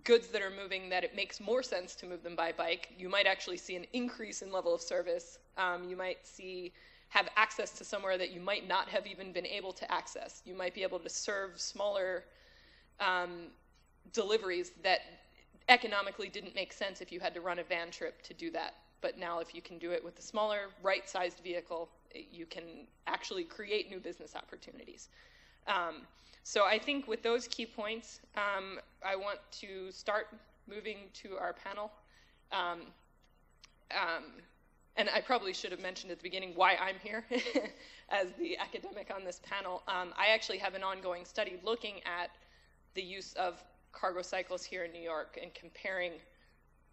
goods that are moving that it makes more sense to move them by bike. You might actually see an increase in level of service. You might have access to somewhere that you might not have even been able to access. You might be able to serve smaller deliveries that economically didn't make sense if you had to run a van trip to do that. But now if you can do it with a smaller, right-sized vehicle, you can actually create new business opportunities. So I think with those key points, I want to start moving to our panel. And I probably should have mentioned at the beginning why I'm here as the academic on this panel. I actually have an ongoing study looking at the use of cargo cycles here in New York and comparing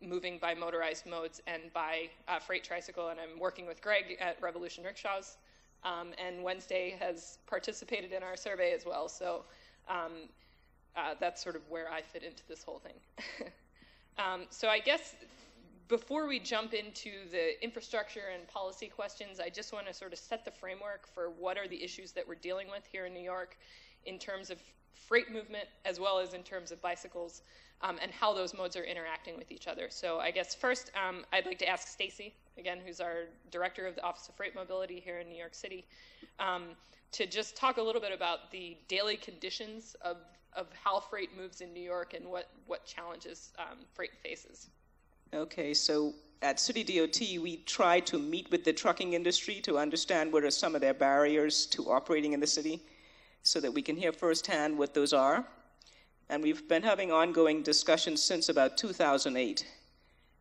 moving by motorized modes and by freight tricycle. And I'm working with Greg at Revolution Rickshaws. And Wenzday has participated in our survey as well. So that's sort of where I fit into this whole thing. So I guess before we jump into the infrastructure and policy questions, I just want to sort of set the framework for what are the issues that we're dealing with here in New York in terms of freight movement as well as in terms of bicycles, and how those modes are interacting with each other. So I guess first, I'd like to ask Stacy, again, who's our director of the Office of Freight Mobility here in New York City, to just talk a little bit about the daily conditions of how freight moves in New York and what challenges freight faces. Okay, so at City DOT, we try to meet with the trucking industry to understand what are some of their barriers to operating in the city so that we can hear firsthand what those are. And we've been having ongoing discussions since about 2008.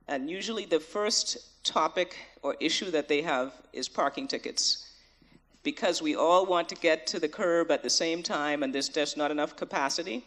And usually the first topic or issue that they have is parking tickets. Because we all want to get to the curb at the same time and there's just not enough capacity.